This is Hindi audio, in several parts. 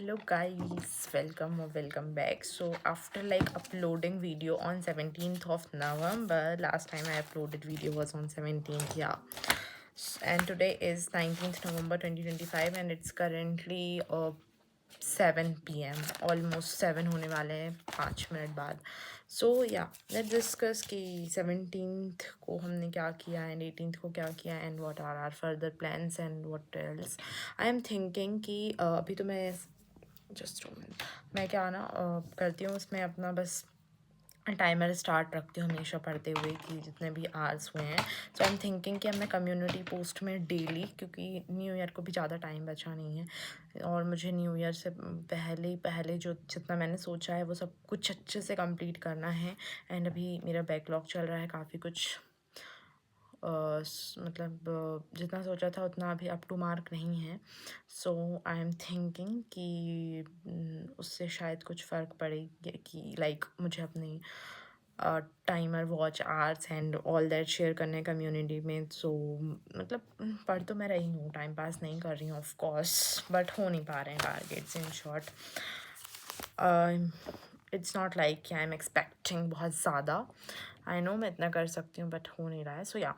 Hello guys, welcome back. So after like uploading video on 17th of November, last time I uploaded video was on 17th, yeah. And today is 19th November 2025 and it's currently 7 p.m. Almost 7 होने वाले हैं 5 मिनट बाद. सो या लेट्स डिस्कस कि 17th को हमने क्या किया एंड 18th को क्या किया and what are are further plans and what else. I am thinking कि अभी तो मैं जस्ट मैं क्या ना करती हूँ उसमें अपना बस टाइमर स्टार्ट रखती हूँ हमेशा पढ़ते हुए कि जितने भी आवर्स हुए हैं. सो आई एम थिंकिंग कि अब मैं कम्युनिटी पोस्ट में डेली, क्योंकि न्यू ईयर को भी ज़्यादा टाइम बचा नहीं है और मुझे न्यू ईयर से पहले जो जितना मैंने सोचा है वो सब कुछ अच्छे से कंप्लीट करना है. एंड अभी मेरा बैकलॉग चल रहा है काफ़ी कुछ. मतलब जितना सोचा था उतना अभी अप टू मार्क नहीं है. सो आई एम थिंकिंग कि उससे शायद कुछ फ़र्क पड़ेगी कि लाइक मुझे अपनी timer watch hours and all that share करने कम्युनिटी में. सो मतलब पढ़ तो मैं रही हूँ, टाइम पास नहीं कर रही हूँ ऑफ कोर्स, बट हो नहीं पा रहे हैं targets. In short it's not like कि आई एम एक्सपेक्टिंग बहुत ज़्यादा. आई नो मैं इतना कर सकती हूँ बट हो नहीं रहा है. सो या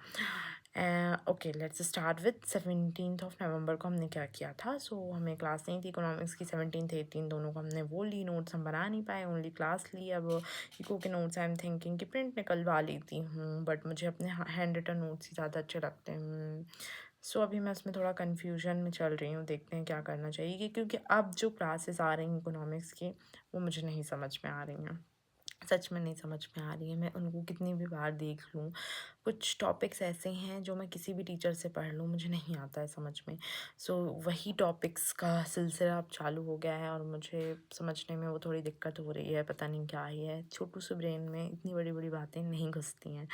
okay let's start with 17th of November को हमने क्या किया था. सो हमें क्लास नहीं थी इकोनॉमिक्स की. 17th 18 दोनों को हमने वो ली. नोट्स हम बना नहीं पाए, ओनली क्लास ली. अब इको के नोट्स आई एम थिंकिंग कि प्रिंट निकलवा लेती हूँ, बट मुझे अपने हैंड रिटन नोट्स ही ज़्यादा अच्छे लगते हैं. सो अभी मैं उसमें थोड़ा कन्फ्यूजन में चल रही हूँ, देखते हैं क्या करना चाहिए, क्योंकि अब जो क्लासेस आ रही हैं इकोनॉमिक्स की वो मुझे नहीं समझ में आ रही हैं. सच में नहीं समझ में आ रही है. मैं उनको कितनी भी बार देख लूँ, कुछ टॉपिक्स ऐसे हैं जो मैं किसी भी टीचर से पढ़ लूँ मुझे नहीं आता है समझ में. सो वही टॉपिक्स का सिलसिला अब चालू हो गया है और मुझे समझने में वो थोड़ी दिक्कत हो रही है. पता नहीं क्या ही है, छोटू से ब्रेन में इतनी बड़ी बड़ी बातें नहीं घुसती हैं,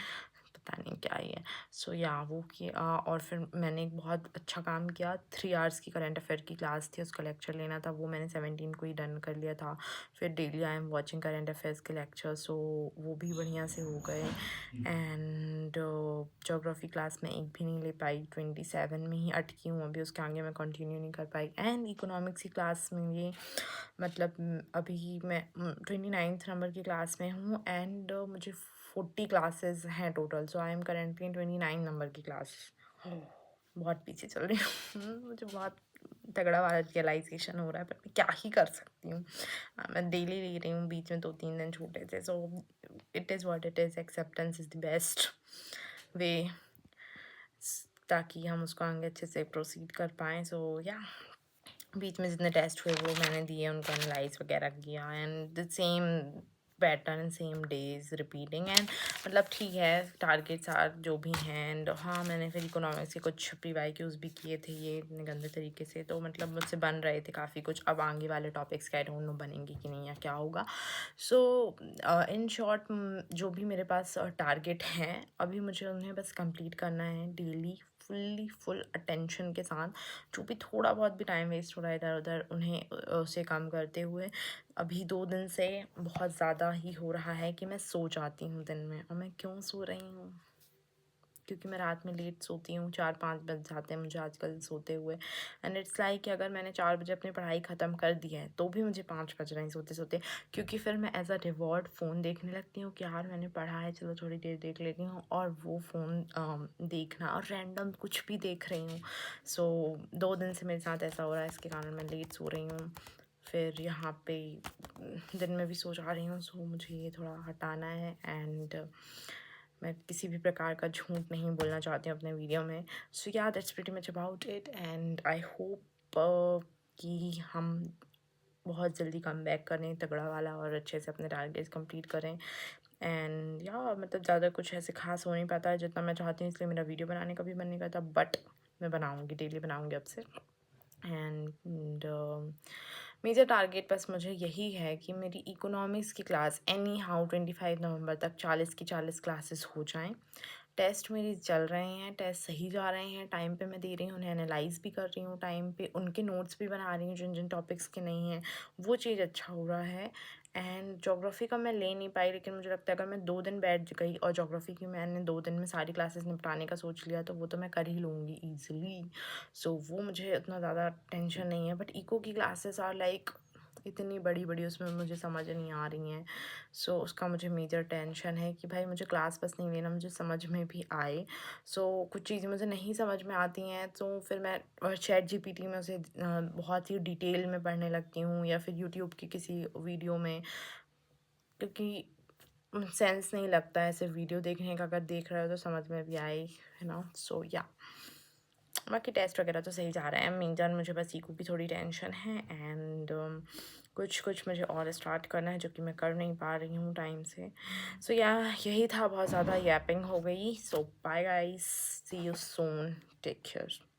पता नहीं क्या ही है. सो या वो किया और फिर मैंने एक बहुत अच्छा काम किया. 3 आवर्स की करंट अफेयर की क्लास थी, उसका लेक्चर लेना था, वो मैंने 17 को ही डन कर लिया था. फिर daily I am watching current affairs के लेक्चर, सो वो भी बढ़िया से हो गए. एंड जोग्राफी क्लास में एक भी नहीं ले पाई, 27 में ही अटकी हूँ अभी, उसके आगे मैं कंटिन्यू नहीं कर पाई. एंड इकोनॉमिक्स की क्लास में ये मतलब अभी मैं 29th नंबर की क्लास में हूँ एंड मुझे 40 क्लासेस हैं total. So I am currently 29 number की क्लास. बहुत पीछे चल रही हूँ. मुझे बहुत तगड़ा वाला रियलाइजेशन हो रहा है, पर मैं क्या ही कर सकती हूँ. मैं डेली ले रही हूँ, बीच में 2-3 दिन छूटे थे. So it is what it is. Acceptance is the best way ताकि हम उसको आगे अच्छे से प्रोसीड कर पाएँ. सो या बीच में जितने टेस्ट हुए वो मैंने दिए, उनको एनालाइज वगैरह किया and the same pattern same days repeating. And मतलब ठीक है, टारगेट्स आर जो भी हैं. एंड हाँ मैंने फिर इकोनॉमिक्स के कुछ PYQs भी किए थे ये इतने गंदे तरीके से, तो मतलब मुझसे बन रहे थे काफ़ी कुछ. अब आगे वाले टॉपिक्स का आई डोंट नो बनेंगे कि नहीं या क्या होगा. सो इन शॉर्ट जो भी मेरे पास टारगेट हैं अभी मुझे उन्हें बस कंप्लीट करना है डेली फुल अटेंशन के साथ. जो भी थोड़ा बहुत भी टाइम वेस्ट हो रहा है इधर उधर उन्हें उसे कम करते हुए. अभी 2 दिन से बहुत ज़्यादा ही हो रहा है कि मैं सो जाती हूँ दिन में. और मैं क्यों सो रही हूँ, क्योंकि मैं रात में लेट सोती हूँ. 4-5 बज जाते हैं मुझे आजकल सोते हुए. एंड इट्स लाइक कि अगर मैंने 4 बजे अपनी पढ़ाई ख़त्म कर दी है तो भी मुझे 5 बज रहे हैं सोते सोते, क्योंकि फिर मैं एज अ रिवॉर्ड फ़ोन देखने लगती हूँ कि यार मैंने पढ़ा है, चलो थोड़ी देर देख लेती हूँ. और वो फ़ोन देखना और रैंडम कुछ भी देख रही हूँ. सो 2 दिन से मेरे साथ ऐसा हो रहा है, इसके कारण मैं लेट सो रही हूँ. फिर यहाँ पे दिन में भी सो जा रही हूँ. सो मुझे ये थोड़ा हटाना है. एंड मैं किसी भी प्रकार का झूठ नहीं बोलना चाहती हूँ अपने वीडियो में. सो या that's pretty much about it. And I hope कि हम बहुत जल्दी कम बैक करें तगड़ा वाला और अच्छे से अपने टारगेट्स कंप्लीट करें. एंड या मतलब ज़्यादा कुछ ऐसे खास हो नहीं पाता है जितना मैं चाहती हूँ, इसलिए मेरा वीडियो बनाने का भी मन नहीं करता, बट मैं बनाऊँगी, डेली बनाऊँगी अब से. एंड मेजर टारगेट बस मुझे यही है कि मेरी इकोनॉमिक्स की क्लास एनी हाउ 25 नवंबर तक 40 की 40 क्लासेस हो जाएं. टेस्ट मेरे चल रहे हैं, टेस्ट सही जा रहे हैं, टाइम पे मैं दे रही हूँ, उन्हें एनालाइज़ भी कर रही हूँ टाइम पे, उनके नोट्स भी बना रही हूँ जिन जिन टॉपिक्स के नहीं हैं, वो चीज़ अच्छा हो रहा है। एंड ज्योग्राफी का मैं ले नहीं पाई, लेकिन मुझे लगता है अगर मैं 2 दिन बैठ गई और ज्योग्राफी की मैंने 2 दिन में सारी क्लासेस निपटाने का सोच लिया, तो वो तो मैं कर ही लूँगी ईज़िली। सो वो मुझे उतना ज़्यादा टेंशन नहीं है। बट इको की क्लासेस आर लाइक इतनी बड़ी-बड़ी, उसमें मुझे समझ नहीं आ रही हैं। सो उसका मुझे मेजर टेंशन है कि भाई मुझे क्लास बस नहीं लेना, मुझे समझ में भी आए। सो कुछ चीज़ें मुझे नहीं समझ में आती हैं, तो फिर मैं चैट जीपीटी में उसे बहुत ही डिटेल में पढ़ने लगती हूँ, या फिर यूट्यूब की किसी वीडियो में, क्योंकि सेंस नहीं लगता है सिर्फ वीडियो देखने का, अगर देख रहे हो तो समझ में भी आए, है ना। सो या बाकी टेस्ट वगैरह तो सही जा रहा है। मेजर मुझे बस ईको की थोड़ी टेंशन है। एंड कुछ कुछ मुझे और स्टार्ट करना है जो कि मैं कर नहीं पा रही हूँ टाइम से। सो या यही था, बहुत ज़्यादा यैपिंग हो गई। So bye guys, see you soon, take care.